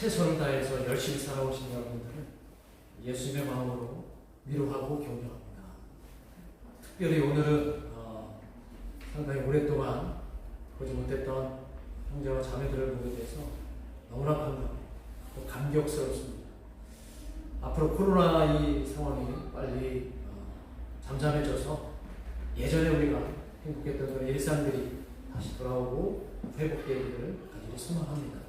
최선을 다해서 열심히 살아오신 여러분들을 예수님의 마음으로 위로하고 격려합니다. 특별히 오늘은 상당히 오랫동안 보지 못했던 형제와 자매들을 보게 돼서 너무나 반갑고 또 감격스럽습니다. 앞으로 코로나 이 상황이 빨리 잠잠해져서 예전에 우리가 행복했던 그런 일상들이 다시 돌아오고 회복되기를 간절히 소망합니다.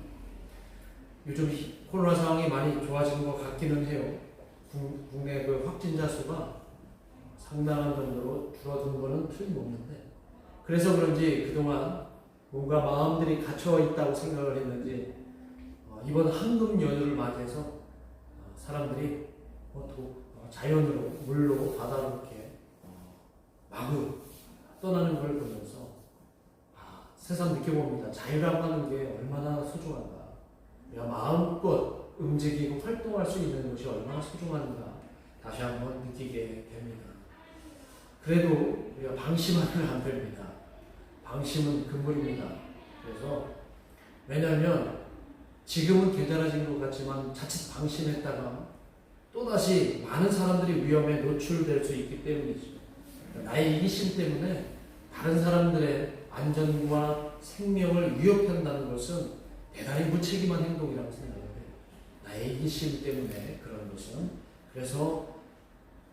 요즘 코로나 상황이 많이 좋아지는 것 같기는 해요. 국내 그 확진자 수가 상당한 정도로 줄어든 것은 틀림없는데, 그래서 그런지 그동안 뭔가 마음들이 갇혀 있다고 생각을 했는지 이번 황금 연휴를 맞이해서 사람들이 자연으로, 물로, 바다로 이렇게 마구 떠나는 걸 보면서 새삼 느껴봅니다. 자유라고 하는 게 얼마나 소중한가. 우리가 마음껏 움직이고 활동할 수 있는 것이 얼마나 소중한가 다시 한번 느끼게 됩니다. 그래도 우리가 방심하면 안 됩니다. 방심은 금물입니다. 그래서 왜냐하면 지금은 괜찮아진 것 같지만 자칫 방심했다가 또다시 많은 사람들이 위험에 노출될 수 있기 때문이죠. 나의 이기심 때문에 다른 사람들의 안전과 생명을 위협한다는 것은 대단히 무책임한 행동이라고 생각해요. 나의 이기심 때문에 그런 것은. 그래서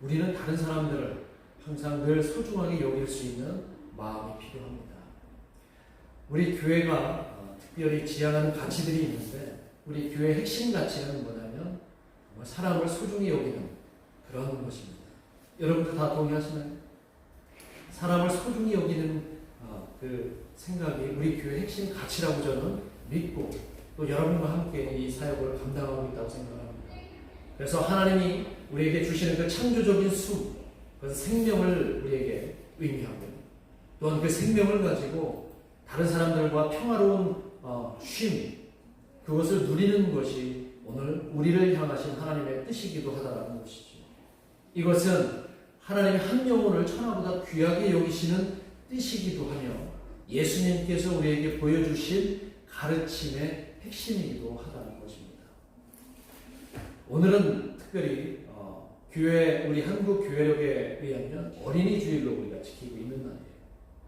우리는 다른 사람들을 항상 늘 소중하게 여길 수 있는 마음이 필요합니다. 우리 교회가 특별히 지향하는 가치들이 있는데, 우리 교회의 핵심 가치는 뭐냐면 사람을 소중히 여기는 그런 것입니다. 여러분들 다 동의하시나요? 사람을 소중히 여기는 그 생각이 우리 교회의 핵심 가치라고 저는 믿고 또 여러분과 함께 이 사역을 감당하고 있다고 생각합니다. 그래서 하나님이 우리에게 주시는 그 창조적인 수, 그것은 생명을 우리에게 의미하고, 또한 그 생명을 가지고 다른 사람들과 평화로운 쉼, 그것을 누리는 것이 오늘 우리를 향하신 하나님의 뜻이기도 하다는 것이죠. 이것은 하나님의 한 영혼을 천하보다 귀하게 여기시는 뜻이기도 하며 예수님께서 우리에게 보여주신 가르침의 핵심이기도 하다는 것입니다. 오늘은 특별히 교회, 우리 한국 교회력에 의하면 어린이 주일로 우리가 지키고 있는 날이에요.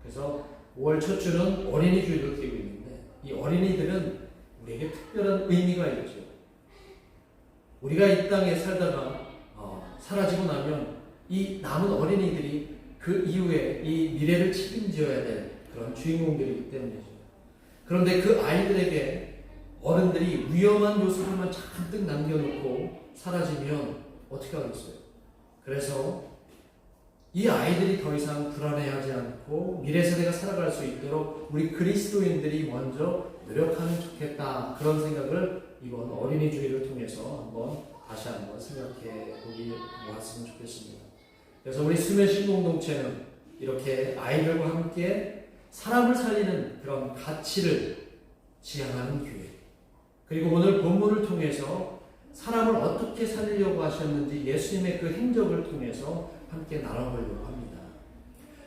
그래서 5월 첫 주는 어린이 주일로 지키고 있는데, 이 어린이들은 우리에게 특별한 의미가 있죠. 우리가 이 땅에 살다가 사라지고 나면 이 남은 어린이들이 그 이후에 이 미래를 책임져야 될 그런 주인공들이기 때문이죠. 그런데 그 아이들에게 어른들이 위험한 요소들만 잔뜩 남겨놓고 사라지면 어떻게 하겠어요? 그래서 이 아이들이 더 이상 불안해하지 않고 미래 세대가 살아갈 수 있도록 우리 그리스도인들이 먼저 노력하면 좋겠다, 그런 생각을 이번 어린이 주일을 통해서 다시 한번 생각해 보았으면 좋겠습니다. 그래서 우리 수면식 공동체는 이렇게 아이들과 함께 사람을 살리는 그런 가치를 지향하는 교회, 그리고 오늘 본문을 통해서 사람을 어떻게 살리려고 하셨는지 예수님의 그 행적을 통해서 함께 나눠보려고 합니다.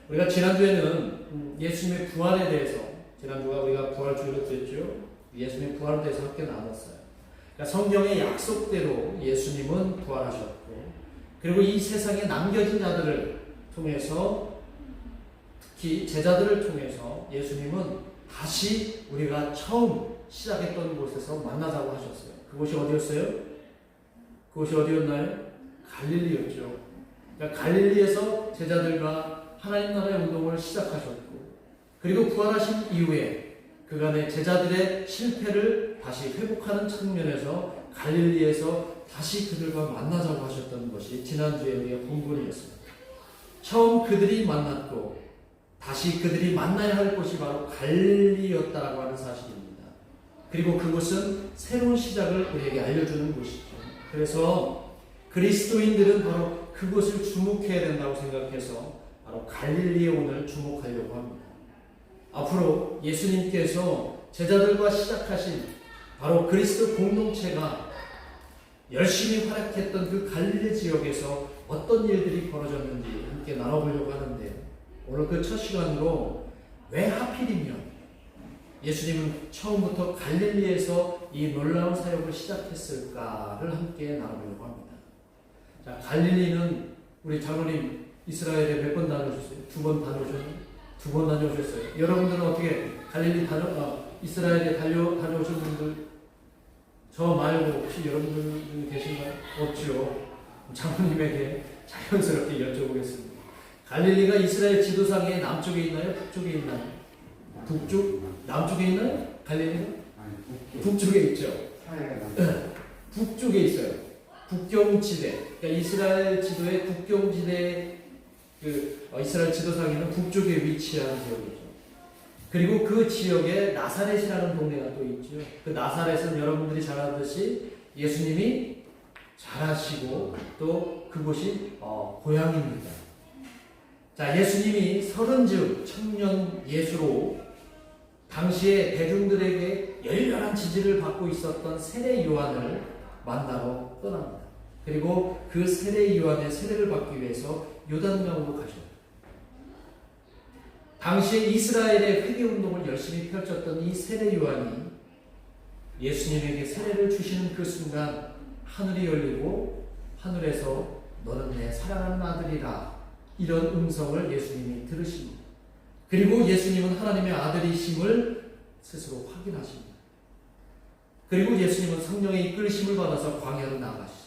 우리가 지난주에는 예수님의 부활에 대해서, 지난주가 우리가 부활주일로 됐죠. 예수님의 부활에 대해서 함께 나눴어요. 그러니까 성경의 약속대로 예수님은 부활하셨고, 그리고 이 세상에 남겨진 자들을 통해서, 특히 제자들을 통해서 예수님은 다시 우리가 처음 시작했던 곳에서 만나자고 하셨어요. 그곳이 어디였어요? 그곳이 어디였나요? 갈릴리였죠. 그러니까 갈릴리에서 제자들과 하나님 나라의 운동을 시작하셨고, 그리고 부활하신 이후에 그간의 제자들의 실패를 다시 회복하는 측면에서 갈릴리에서 다시 그들과 만나자고 하셨던 것이 지난주에 우리가 본문이었습니다. 처음 그들이 만났고 다시 그들이 만나야 할 곳이 바로 갈릴리였다라고 하는 사실입니다. 그리고 그곳은 새로운 시작을 우리에게 알려주는 곳이죠. 그래서 그리스도인들은 바로 그곳을 주목해야 된다고 생각해서 바로 갈릴리에 오늘 주목하려고 합니다. 앞으로 예수님께서 제자들과 시작하신 바로 그리스도 공동체가 열심히 활약했던 그 갈릴리 지역에서 어떤 일들이 벌어졌는지 함께 나눠보려고 하는데, 오늘 그 첫 시간으로 왜 하필이면 예수님은 처음부터 갈릴리에서 이 놀라운 사역을 시작했을까를 함께 나눠보려고 합니다. 자, 갈릴리는 우리 장로님 이스라엘에 몇 번 다녀오셨어요? 2번 다녀오셨나요? 2번 다녀오셨어요. 여러분들은 어떻게 갈릴리 이스라엘에 다녀오신 분들 저 말고 혹시 여러분들 중에 계신가요? 없죠. 장로님에게 자연스럽게 여쭤보겠습니다. 갈릴리가 이스라엘 지도상의 남쪽에 있나요? 북쪽에 있나요? 북쪽? 남쪽에 있나요? 갈릴리가? 북쪽에 있죠. 북쪽에 있어요. 국경지대. 그러니까 이스라엘 지도의 국경지대, 이스라엘 지도상에는 북쪽에 위치한 지역이죠. 그리고 그 지역에 나사렛이라는 동네가 또 있죠. 그 나사렛은 여러분들이 잘 아듯이 예수님이 자라시고 또 그곳이 고향입니다. 자, 예수님이 30쯤 청년 예수로 당시에 대중들에게 열렬한 지지를 받고 있었던 세례 요한을 만나러 떠납니다. 그리고 그 세례 요한의 세례를 받기 위해서 요단강으로 가십니다. 당시에 이스라엘의 회개운동을 열심히 펼쳤던 이 세례 요한이 예수님에게 세례를 주시는 그 순간 하늘이 열리고 하늘에서 너는 내 사랑하는 아들이라 이런 음성을 예수님이 들으십니다. 그리고 예수님은 하나님의 아들이심을 스스로 확인하십니다. 그리고 예수님은 성령의 이끌심을 받아서 광야로 나가시죠.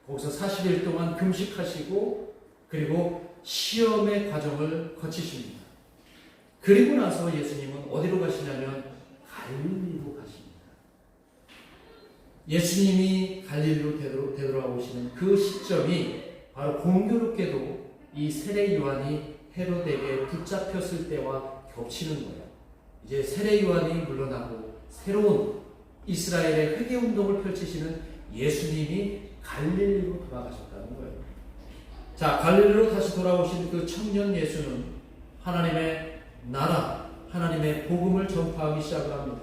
거기서 40일 동안 금식하시고 그리고 시험의 과정을 거치십니다. 그리고 나서 예수님은 어디로 가시냐면 갈릴리로 가십니다. 예수님이 갈릴리로 되돌아오시는 그 시점이 바로 공교롭게도 이 세례 요한이 헤롯에게 붙잡혔을 때와 겹치는 거예요. 이제 세례 요한이 물러나고 새로운 이스라엘의 회개운동을 펼치시는 예수님이 갈릴리로 돌아가셨다는 거예요. 자, 갈릴리로 다시 돌아오신 그 청년 예수는 하나님의 나라, 하나님의 복음을 전파하기 시작을 합니다.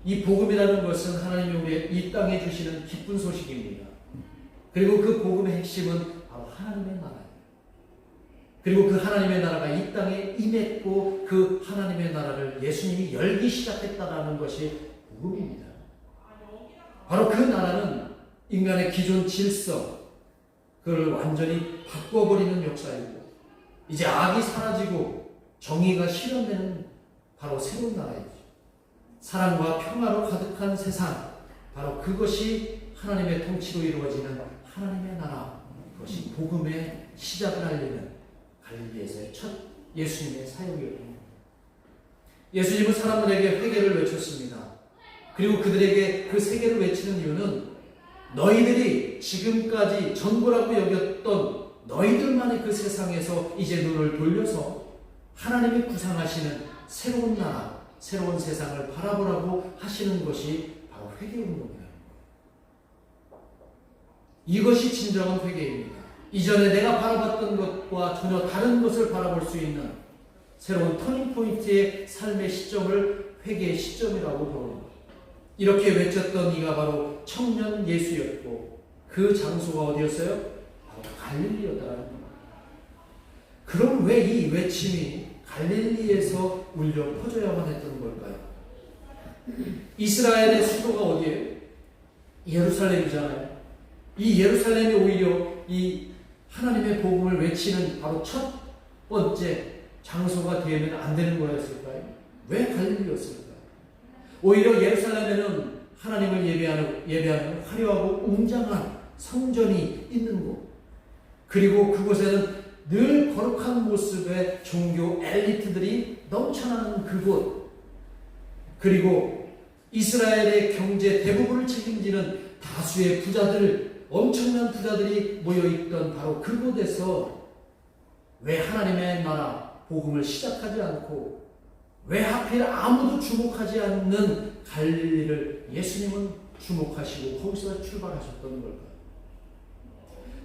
이 복음이라는 것은 하나님이 우리 이 땅에 주시는 기쁜 소식입니다. 그리고 그 복음의 핵심은 바로 하나님의 나라예요. 그리고 그 하나님의 나라가 이 땅에 임했고 그 하나님의 나라를 예수님이 열기 시작했다라는 것이 복음입니다. 바로 그 나라는 인간의 기존 질서, 그걸 완전히 바꿔버리는 역사이고 이제 악이 사라지고 정의가 실현되는 바로 새로운 나라이죠. 사랑과 평화로 가득한 세상, 바로 그것이 하나님의 통치로 이루어지는 하나님의 나라, 그것이 복음의 시작을 알리는 갈릴리에서의 첫 예수님의 사역이었습니다. 예수님은 사람들에게 회개를 외쳤습니다. 그리고 그들에게 그 세계를 외치는 이유는 너희들이 지금까지 전부라고 여겼던 너희들만의 그 세상에서 이제 눈을 돌려서 하나님이 구상하시는 새로운 나라, 새로운 세상을 바라보라고 하시는 것이 바로 회개운동이에요. 이것이 진정한 회개입니다. 이전에 내가 바라봤던 것과 전혀 다른 것을 바라볼 수 있는 새로운 터닝포인트의 삶의 시점을 회개의 시점이라고 부릅니다. 이렇게 외쳤던 이가 바로 청년 예수였고 그 장소가 어디였어요? 바로 갈릴리였다라는 겁니다. 그럼 왜 이 외침이 갈릴리에서 울려 퍼져야만 했던 걸까요? 이스라엘의 수도가 어디예요? 예루살렘이잖아요. 이 예루살렘이 오히려 이 하나님의 복음을 외치는 바로 첫 번째 장소가 되면 안 되는 거였을까요? 왜 갈릴리였을까요? 오히려 예루살렘에는 하나님을 예배하는 화려하고 웅장한 성전이 있는 곳, 그리고 그곳에는 늘 거룩한 모습의 종교 엘리트들이 넘쳐나는 그곳, 그리고 이스라엘의 경제 대부분을 책임지는 다수의 부자들, 엄청난 부자들이 모여있던 바로 그곳에서 왜 하나님의 나라 복음을 시작하지 않고 왜 하필 아무도 주목하지 않는 갈릴리를 예수님은 주목하시고 거기서 출발하셨던 걸까요?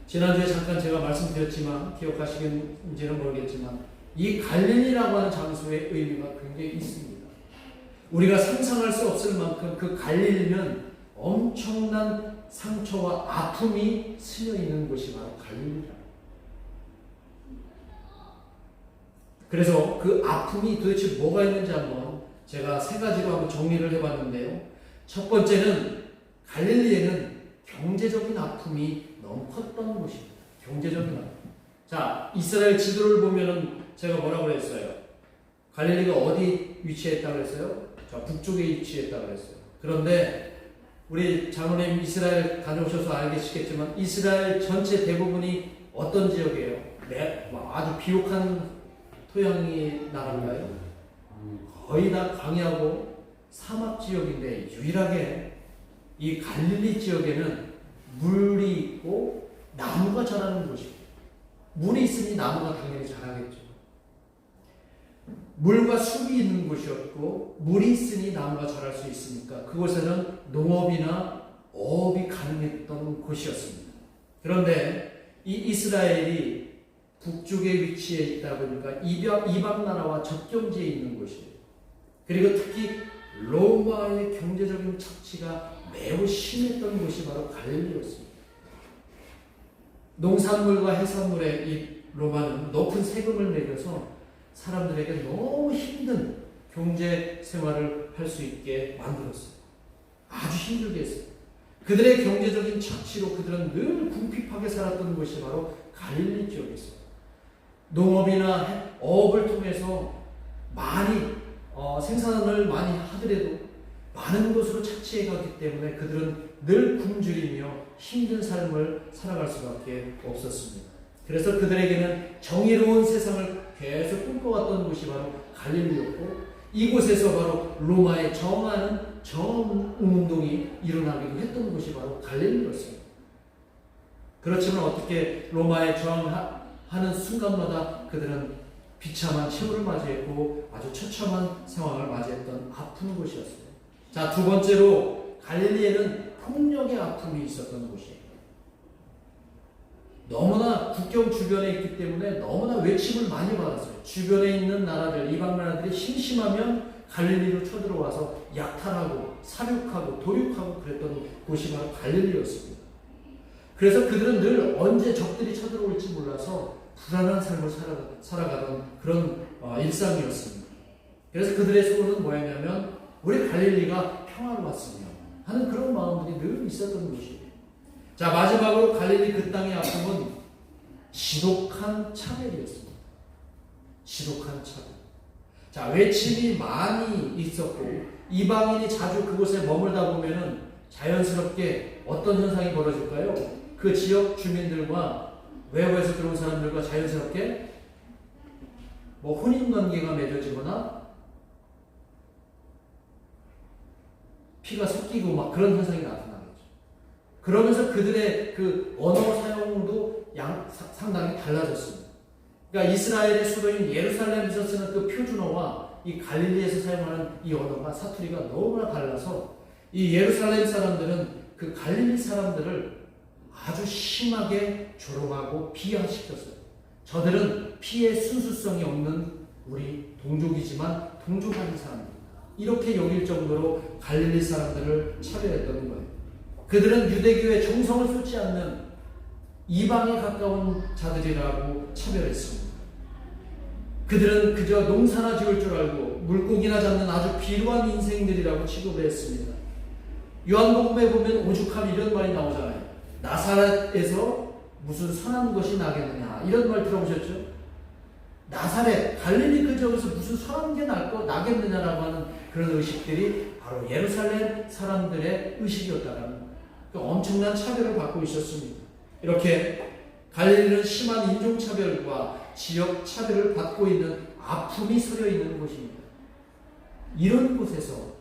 지난주에 잠깐 제가 말씀드렸지만 기억하시는지는 모르겠지만 이 갈릴리라고 하는 장소의 의미가 굉장히 있습니다. 우리가 상상할 수 없을 만큼 그 갈릴리는 엄청난 상처와 아픔이 스며 있는 곳이 바로 갈릴리라. 그래서 그 아픔이 도대체 뭐가 있는지 한번 제가 세 가지로 한번 정리를 해봤는데요. 첫 번째는 갈릴리에는 경제적인 아픔이 너무 컸던 곳입니다. 경제적인 아픔. 자, 이스라엘 지도를 보면은 제가 뭐라고 그랬어요? 갈릴리가 어디 위치했다고 그랬어요? 자, 북쪽에 위치했다고 그랬어요. 그런데 우리 장로님 이스라엘 다녀오셔서 알겠시겠지만 이스라엘 전체 대부분이 어떤 지역이에요? 네, 아주 비옥한 토양이 나라인가요? 거의 다 광야고 사막 지역인데 유일하게 이 갈릴리 지역에는 물이 있고 나무가 자라는 곳이에요. 물이 있으니 나무가 당연히 자라겠죠. 물과 숲이 있는 곳이었고 물이 있으니 나무가 자랄 수 있으니까 그곳에는 농업이나 어업이 가능했던 곳이었습니다. 그런데 이 이스라엘이 북쪽에 위치해 있다 보니까 이방 나라와 접경지에 있는 곳이에요. 그리고 특히 로마의 경제적인 착취가 매우 심했던 곳이 바로 갈릴리였습니다. 농산물과 해산물의 이 로마는 높은 세금을 매겨서 사람들에게 너무 힘든 경제 생활을 할 수 있게 만들었어요. 아주 힘들게 했어요. 그들의 경제적인 착취로 그들은 늘 궁핍하게 살았던 곳이 바로 갈릴리 지역이었어요. 농업이나 어업을 통해서 많이 생산을 많이 하더라도 많은 곳으로 착취해 갔기 때문에 그들은 늘 굶주리며 힘든 삶을 살아갈 수밖에 없었습니다. 그래서 그들에게는 정의로운 세상을 계속 꿈꿔왔던 곳이 바로 갈릴리였고 이곳에서 바로 로마에 저항하는 저항운동이 일어나기도 했던 곳이 바로 갈릴리였습니다. 그렇지만 어떻게 로마에 저항하는 순간마다 그들은 비참한 최후를 맞이했고 아주 처참한 상황을 맞이했던 아픈 곳이었어요. 자, 두 번째로 갈릴리에는 폭력의 아픔이 있었던 곳이에요. 너무나 국경 주변에 있기 때문에 너무나 외침을 많이 받았어요. 주변에 있는 나라들, 이방 나라들이 심심하면 갈릴리로 쳐들어와서 약탈하고 사륙하고 도륙하고 그랬던 곳이 바로 갈릴리였습니다. 그래서 그들은 늘 언제 적들이 쳐들어올지 몰라서 불안한 삶을 살아가던 그런 일상이었습니다. 그래서 그들의 소원은 뭐였냐면 우리 갈릴리가 평화로웠으며 하는 그런 마음들이 늘 있었던 곳이에요. 자, 마지막으로 갈릴리 그 땅의 아픔은 지독한 차별이었습니다. 지독한 차별. 자, 외침이 많이 있었고 이방인이 자주 그곳에 머물다 보면은 자연스럽게 어떤 현상이 벌어질까요? 그 지역 주민들과 외부에서 들어온 사람들과 자연스럽게 혼인관계가 맺어지거나 피가 섞이고 막 그런 현상이 나타나겠죠. 그러면서 그들의 그 언어 사용도 상당히 달라졌습니다. 그러니까 이스라엘의 수도인 예루살렘에서 쓰는 그 표준어와 이 갈릴리에서 사용하는 이 언어가 사투리가 너무나 달라서 이 예루살렘 사람들은 그 갈릴리 사람들을 아주 심하게 조롱하고 비하시켰어요. 저들은 피의 순수성이 없는 우리 동족이지만 동족 아닌 사람입니다. 이렇게 여길 정도로 갈릴리 사람들을 차별했던 거예요. 그들은 유대교의 정성을 쏟지 않는 이방에 가까운 자들이라고 차별했습니다. 그들은 그저 농사나 지을 줄 알고 물고기나 잡는 아주 비루한 인생들이라고 취급을 했습니다. 요한복음에 보면 오죽하면 이런 말이 나오잖아요. 나사렛에서 무슨 선한 것이 나겠느냐 이런 말 들어보셨죠? 나사렛, 갈릴리 그 지역에서 무슨 선한 게 나겠느냐라고 하는 그런 의식들이 바로 예루살렘 사람들의 의식이었다라는 엄청난 차별을 받고 있었습니다. 이렇게 갈릴리는 심한 인종차별과 지역차별을 받고 있는 아픔이 서려 있는 곳입니다. 이런 곳에서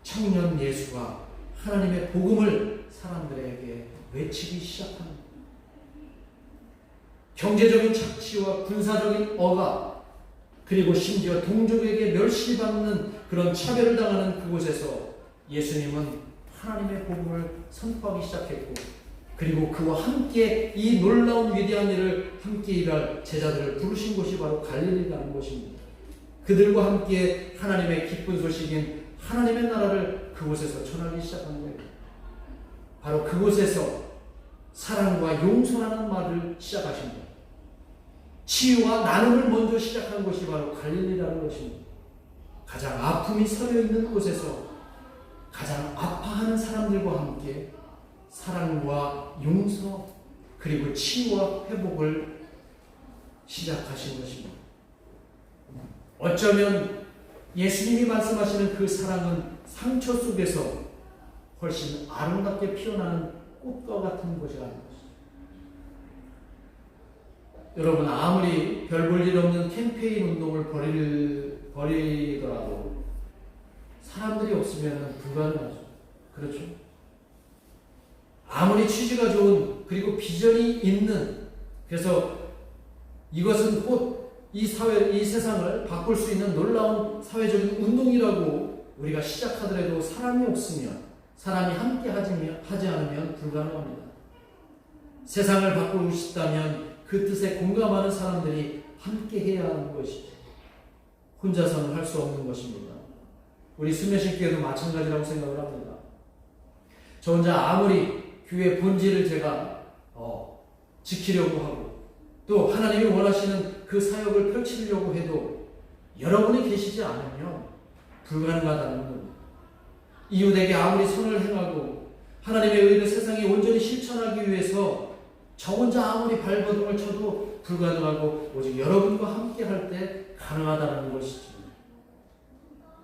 청년 예수가 하나님의 복음을 사람들에게 외치기 시작합니다. 경제적인 착취와 군사적인 억압 그리고 심지어 동족에게 멸시받는 그런 차별을 당하는 그곳에서 예수님은 하나님의 복음을 선포하기 시작했고 그리고 그와 함께 이 놀라운 위대한 일을 함께 일할 제자들을 부르신 곳이 바로 갈릴리라는 것입니다. 그들과 함께 하나님의 기쁜 소식인 하나님의 나라를 그곳에서 전하기 시작한 거예요. 바로 그곳에서 사랑과 용서라는 말을 시작하신 거예요. 치유와 나눔을 먼저 시작한 것이 바로 갈릴리라는 것입니다. 가장 아픔이 서려 있는 곳에서 가장 아파하는 사람들과 함께 사랑과 용서 그리고 치유와 회복을 시작하신 것입니다. 어쩌면 예수님이 말씀하시는 그 사랑은 상처 속에서 훨씬 아름답게 피어나는 꽃과 같은 것이 아닌 것입니다. 여러분, 아무리 별 볼 일 없는 캠페인 운동을 벌이더라도 사람들이 없으면 불가능하죠. 그렇죠? 아무리 취지가 좋은 그리고 비전이 있는, 그래서 이것은 곧 이 세상을 바꿀 수 있는 놀라운 사회적인 운동이라고 우리가 시작하더라도 사람이 없으면, 사람이 함께 하지 않으면 불가능합니다. 세상을 바꾸고 싶다면 그 뜻에 공감하는 사람들이 함께 해야 하는 것이죠. 혼자서는 할 수 없는 것입니다. 우리 수면식교회도 마찬가지라고 생각을 합니다. 저 혼자 아무리 교회 본질을 제가 지키려고 하고 또 하나님이 원하시는 그 사역을 펼치려고 해도 여러분이 계시지 않으면 불가능하다는 겁니다. 이웃에게 아무리 선을 행하고 하나님의 의를 세상에 온전히 실천하기 위해서 저 혼자 아무리 발버둥을 쳐도 불가능하고 오직 여러분과 함께 할 때 가능하다는 것이죠.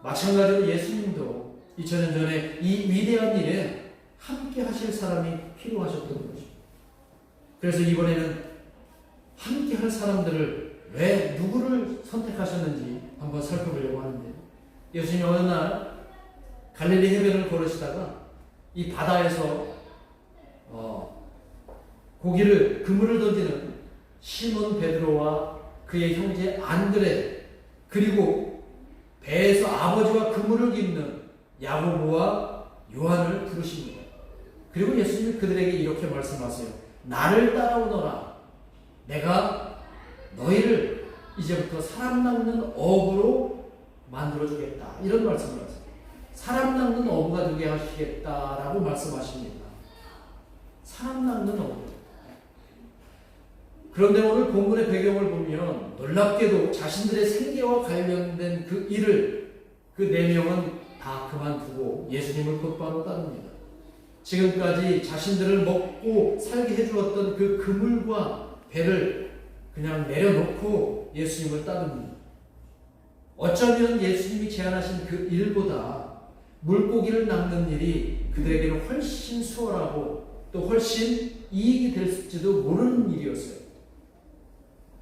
마찬가지로 예수님도 2000년 전에 이 위대한 일에 함께 하실 사람이 필요하셨던 것입니다. 그래서 이번에는 함께 할 사람들을 왜 누구를 선택하셨는지 한번 살펴보려고 하는데, 예수님이 어느 날 갈릴리 해변을 걸으시다가 이 바다에서 그물을 던지는 시몬 베드로와 그의 형제 안드레, 그리고 배에서 아버지와 그물을 깁는 야고보와 요한을 부르십니다. 그리고 예수님이 그들에게 이렇게 말씀하세요. 나를 따라오너라. 내가 너희를 이제부터 사람 낚는 어부로 만들어주겠다. 이런 말씀을 하세요. 사람 낚는 어부가 되게 하시겠다라고 말씀하십니다. 사람 낚는 어부. 그런데 오늘 본문의 배경을 보면 놀랍게도 자신들의 생계와 관련된 그 일을 그 4명은 다 그만두고 예수님을 곧바로 따릅니다. 지금까지 자신들을 먹고 살게 해주었던 그 그물과 배를 그냥 내려놓고 예수님을 따릅니다. 어쩌면 예수님이 제안하신 그 일보다 물고기를 낚는 일이 그들에게는 훨씬 수월하고 또 훨씬 이익이 될지도 모르는 일이었어요.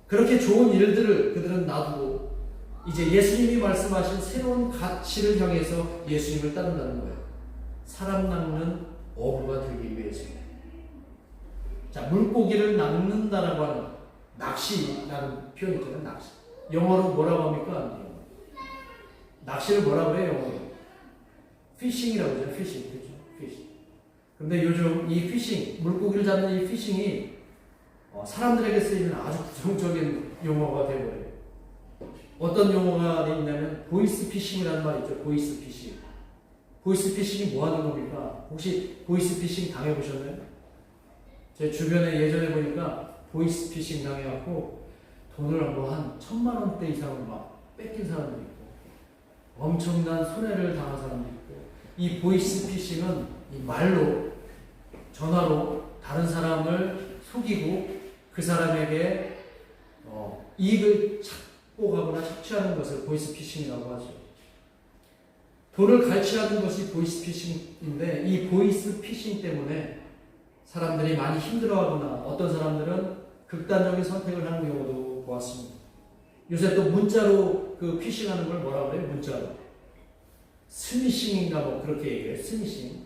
그렇게 좋은 일들을 그들은 놔두고 이제 예수님이 말씀하신 새로운 가치를 향해서 예수님을 따른다는 거예요. 사람 낚는 어부가 되기 위해서입니다. 자, 물고기를 낚는다라고 하는 낚시라는 표현이 있잖아요. 낚시. 영어로 뭐라고 합니까? 낚시를 뭐라고 해요? 영어로? 피싱이라고 하죠. 피싱. 그렇죠? 피싱. 근데 요즘 이 피싱, 물고기를 잡는 이 피싱이 사람들에게 쓰이는 아주 부정적인 용어가 되어버려요. 어떤 용어가 있냐면 보이스 피싱이라는 말이 있죠. 보이스 피싱. 보이스 피싱이 뭐 하는 겁니까? 혹시 보이스 피싱 당해보셨나요? 제 주변에 예전에 보니까 보이스 피싱 당해갖고 돈을 뭐 한 1000만 원대 이상을 막 뺏긴 사람들이 있고 엄청난 손해를 당한 사람도 있고, 이 보이스 피싱은 이 말로, 전화로 다른 사람을 속이고 그 사람에게 이익을 착복하거나 착취하는 것을 보이스 피싱이라고 하죠. 돈을 갈취하는 것이 보이스 피싱인데 이 보이스 피싱 때문에 사람들이 많이 힘들어하거나 어떤 사람들은 극단적인 선택을 하는 경우도 보았습니다. 요새 또 문자로 그 피싱하는 걸 뭐라고 그래요? 문자로. 스미싱인가 뭐 그렇게 얘기해요. 스미싱.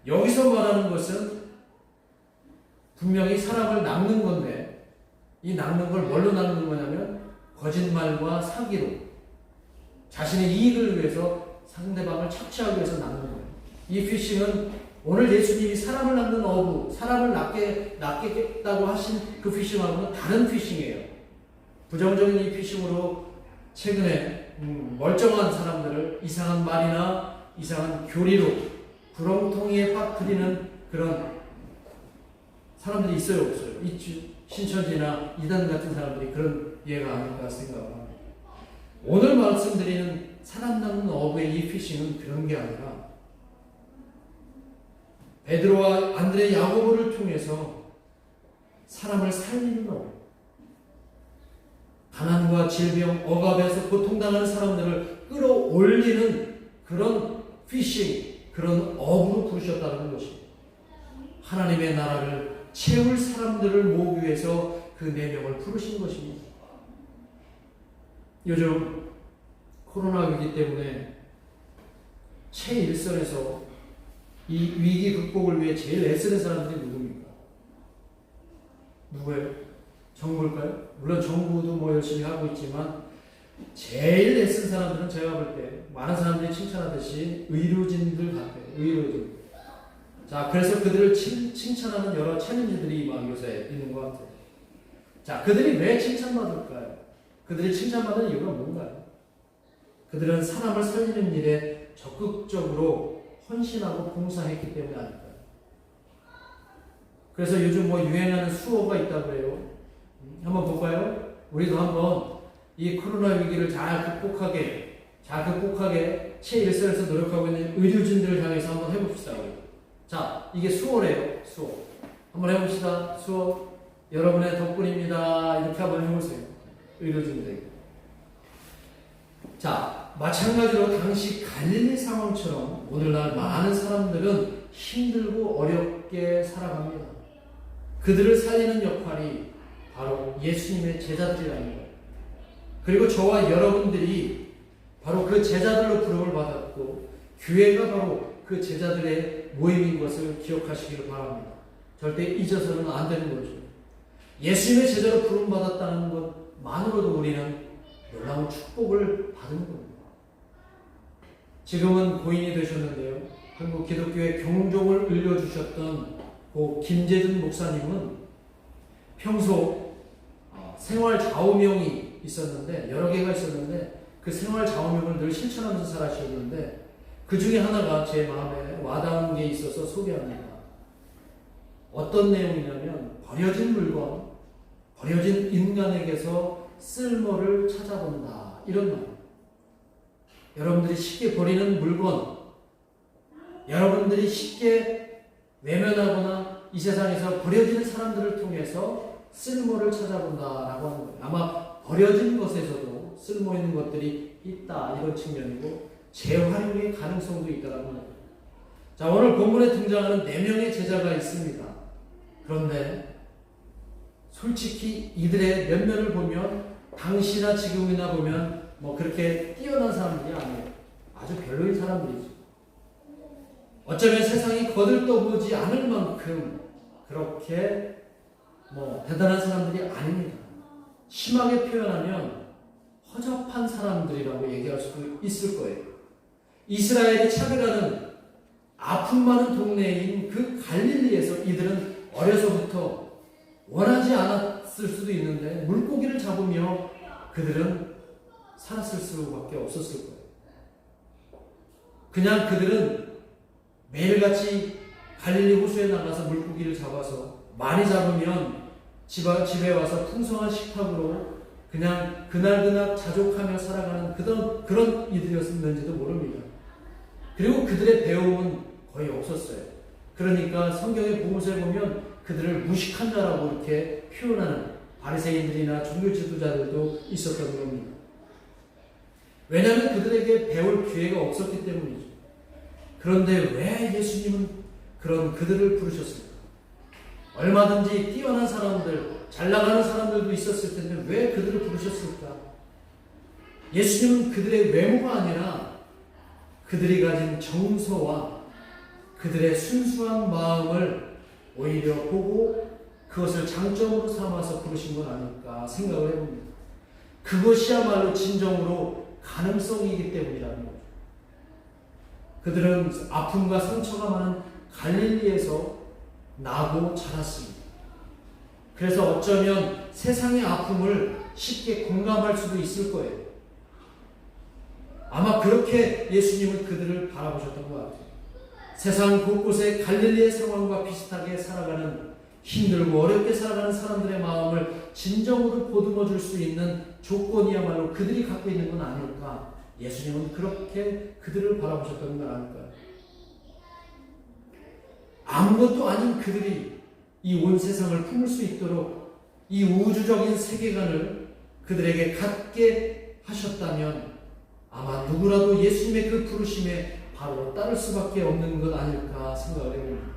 여기서 말하는 것은 분명히 사람을 낚는 건데 이 낚는 걸 뭘로 낚는 거냐면 거짓말과 사기로 자신의 이익을 위해서 상대방을 착취하기 위해서 낚는 거예요. 이 피싱은 오늘 예수님이 사람을 낚는 어부, 사람을 낚겠다고 하신 그 피싱하고는 다른 피싱이에요. 부정적인 이 피싱으로 최근에 멀쩡한 사람들을 이상한 말이나 이상한 교리로 구렁텅이에 빠뜨리는 그런 사람들이 있어요, 없어요? 있죠. 신천지나 이단 같은 사람들이 그런 예가 아닐까 생각합니다. 오늘 말씀드리는 살아남는 어부의 이 피싱은 그런 게 아니라 베드로와 안드레, 야고보를 통해서 사람을 살리는 업, 가난과 질병, 억압에서 고통당하는 사람들을 끌어올리는 그런 피싱, 그런 업으로 부르셨다는 것입니다. 하나님의 나라를 채울 사람들을 모으기 위해서 그 4명을 부르신 것입니다. 요즘 코로나 위기 때문에 최일선에서 이 위기 극복을 위해 제일 애쓰는 사람들이 누굽니까? 누구예요? 정부일까요? 물론 정부도 뭐 열심히 하고 있지만 제일 애쓴 사람들은 제가 볼 때 많은 사람들이 칭찬하듯이 의료진들 같아요. 의료진. 자, 그래서 그들을 칭찬하는 여러 챌린지들이 막 요새 있는 것 같아요. 자, 그들이 왜 칭찬받을까요? 그들이 칭찬받는 이유가 뭔가요? 그들은 사람을 살리는 일에 적극적으로 헌신하고 봉사했기 때문이 아닐까요? 그래서 요즘 뭐 유행하는 수어가 있다고 해요. 한번 볼까요? 우리도 한번 이 코로나 위기를 잘 극복하게 최일선에서 노력하고 있는 의료진들을 향해서 한번 해봅시다. 자, 이게 수어래요. 수어. 한번 해봅시다. 수어. 여러분의 덕분입니다. 이렇게 한번 해보세요. 의료진들에게. 자, 마찬가지로 당시 갈릴리 상황처럼 오늘날 많은 사람들은 힘들고 어렵게 살아갑니다. 그들을 살리는 역할이 바로 예수님의 제자들이라는 거예요. 그리고 저와 여러분들이 바로 그 제자들로 부름을 받았고 교회가 바로 그 제자들의 모임인 것을 기억하시기를 바랍니다. 절대 잊어서는 안 되는 거죠. 예수님의 제자로 부름받았다는 것만으로도 우리는 놀라운 축복을 받은 겁니다. 지금은 고인이 되셨는데요. 한국 기독교의 경종을 울려주셨던 고 김재준 목사님은 평소 생활 좌우명이 있었는데 여러 개가 있었는데 그 생활 좌우명을 늘 실천하면서 살아가셨는데 그 중에 하나가 제 마음에 와닿은 게 있어서 소개합니다. 어떤 내용이냐면 버려진 물건, 버려진 인간에게서 쓸모를 찾아본다. 이런 말. 여러분들이 쉽게 버리는 물건, 여러분들이 쉽게 외면하거나 이 세상에서 버려지는 사람들을 통해서 쓸모를 찾아본다라고 하는 거예요. 아마 버려진 것에서도 쓸모 있는 것들이 있다. 이런 측면이고 재활용의 가능성도 있다라고 합니다. 자, 오늘 본문에 등장하는 4명의 제자가 있습니다. 그런데 솔직히 이들의 면면을 보면 당시나 지금이나 보면 뭐 그렇게 뛰어난 사람들이 아니에요. 아주 별로인 사람들이죠. 어쩌면 세상이 거들떠보지 않을 만큼 그렇게 뭐 대단한 사람들이 아닙니다. 심하게 표현하면 허접한 사람들이라고 얘기할 수도 있을 거예요. 이스라엘이 차별하는 아픔 많은 동네인 그 갈릴리에서 이들은 어려서부터 원하지 않았을 수도 있는데 물고기를 잡으며 그들은 살았을 수밖에 없었을 거예요. 그냥 그들은 매일같이 갈릴리 호수에 나가서 물고기를 잡아서 많이 잡으면 집에 와서 풍성한 식탁으로 그냥 그날그날 자족하며 살아가는 그런 이들이었는지도 모릅니다. 그리고 그들의 배움은 거의 없었어요. 그러니까 성경의 보고서에 보면 그들을 무식한 자라고 이렇게 표현하는 바리새인들이나 종교 지도자들도 있었던 겁니다. 왜냐하면 그들에게 배울 기회가 없었기 때문이죠. 그런데 왜 예수님은 그런 그들을 부르셨을까? 얼마든지 뛰어난 사람들, 잘 나가는 사람들도 있었을 텐데 왜 그들을 부르셨을까? 예수님은 그들의 외모가 아니라 그들이 가진 정서와 그들의 순수한 마음을 오히려 보고 그것을 장점으로 삼아서 부르신 건 아닐까 생각을 해봅니다. 그것이야말로 진정으로 가능성이기 때문이라는 거죠. 그들은 아픔과 상처가 많은 갈릴리에서 나고 자랐습니다. 그래서 어쩌면 세상의 아픔을 쉽게 공감할 수도 있을 거예요. 아마 그렇게 예수님은 그들을 바라보셨던 것 같아요. 세상 곳곳에 갈릴리의 상황과 비슷하게 살아가는 힘들고 어렵게 살아가는 사람들의 마음을 진정으로 보듬어 줄 수 있는 조건이야말로 그들이 갖고 있는 건 아닐까? 예수님은 그렇게 그들을 바라보셨던 건 아닐까요? 아무것도 아닌 그들이 이 온 세상을 품을 수 있도록 이 우주적인 세계관을 그들에게 갖게 하셨다면 아마 누구라도 예수님의 그 부르심에 바로 따를 수밖에 없는 것 아닐까 생각을 해봅니다.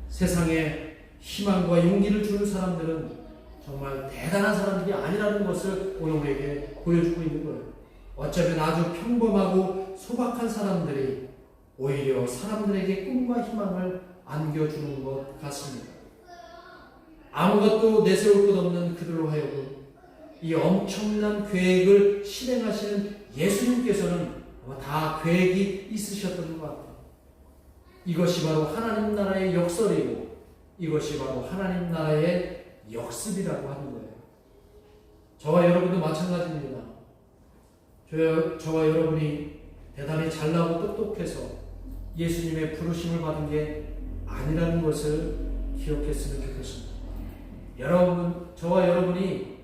세상에 희망과 용기를 주는 사람들은 정말 대단한 사람들이 아니라는 것을 오늘 우리에게 보여주고 있는 거예요. 어쩌면 아주 평범하고 소박한 사람들이 오히려 사람들에게 꿈과 희망을 안겨주는 것 같습니다. 아무것도 내세울 것 없는 그들로 하여금 이 엄청난 계획을 실행하시는 예수님께서는 아마 다 계획이 있으셨던 것 같아요. 이것이 바로 하나님 나라의 역설이고 이것이 바로 하나님 나라의 역습이라고 하는 거예요. 저와 여러분도 마찬가지입니다. 저와 여러분이 대단히 잘나고 똑똑해서 예수님의 부르심을 받은 게 아니라는 것을 기억했으면 좋겠습니다. 저와 여러분이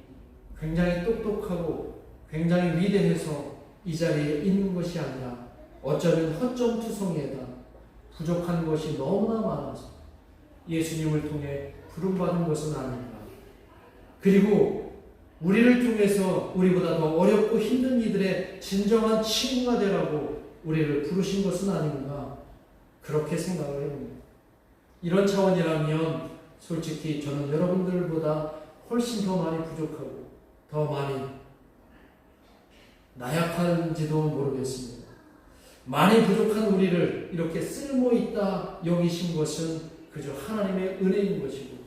굉장히 똑똑하고 굉장히 위대해서 이 자리에 있는 것이 아니라 어쩌면 허점투성이에다 부족한 것이 너무나 많아서 예수님을 통해 부름받은 것은 아닌가. 그리고 우리를 통해서 우리보다 더 어렵고 힘든 이들의 진정한 친구가 되라고 우리를 부르신 것은 아닌가. 그렇게 생각을 해봅니다. 이런 차원이라면 솔직히 저는 여러분들보다 훨씬 더 많이 부족하고 더 많이 나약한지도 모르겠습니다. 많이 부족한 우리를 이렇게 쓸모있다 여기신 것은 그저 하나님의 은혜인 것이고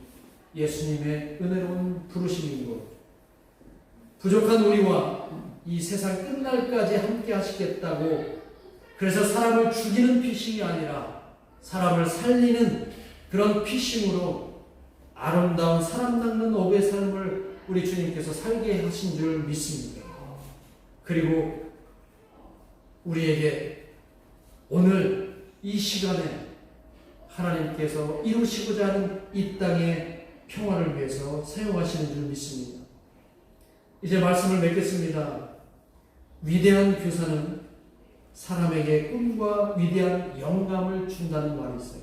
예수님의 은혜로운 부르심인 것. 부족한 우리와 이 세상 끝날까지 함께 하시겠다고 그래서 사람을 죽이는 피싱이 아니라 사람을 살리는 그런 피싱으로 아름다운 사람 낚는 업의 삶을 우리 주님께서 살게 하신 줄 믿습니다. 그리고 우리에게 오늘 이 시간에 하나님께서 이루시고자 하는 이 땅의 평화를 위해서 사용하시는 줄 믿습니다. 이제 말씀을 맺겠습니다. 위대한 교사는 사람에게 꿈과 위대한 영감을 준다는 말이 있어요.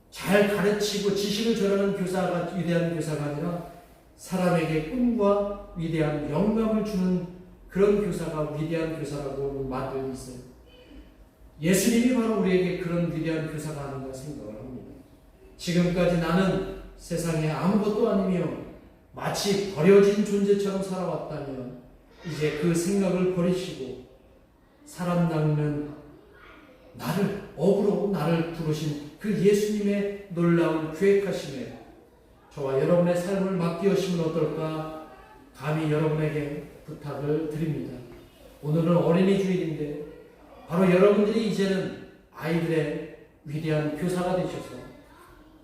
잘 가르치고 지식을 전하는 교사가 위대한 교사가 아니라 사람에게 꿈과 위대한 영감을 주는 그런 교사가 위대한 교사라고 말들이 있어요. 예수님이 바로 우리에게 그런 위대한 교사가 아닌가 생각을 합니다. 지금까지 나는 세상에 아무것도 아니며 마치 버려진 존재처럼 살아왔다면 이제 그 생각을 버리시고 사람 낚는 업으로 나를 부르신 그 예수님의 놀라운 계획하심에 저와 여러분의 삶을 맡기시면 어떨까 감히 여러분에게 부탁을 드립니다. 오늘은 어린이 주일인데 바로 여러분들이 이제는 아이들의 위대한 교사가 되셔서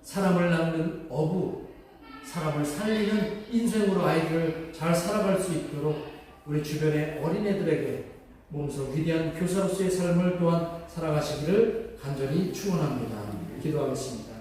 사람을 낚는 어부, 사람을 살리는 인생으로 아이들을 잘 살아갈 수 있도록 우리 주변의 어린애들에게 몸소 위대한 교사로서의 삶을 또한 살아가시기를 간절히 축원합니다. 기도하겠습니다.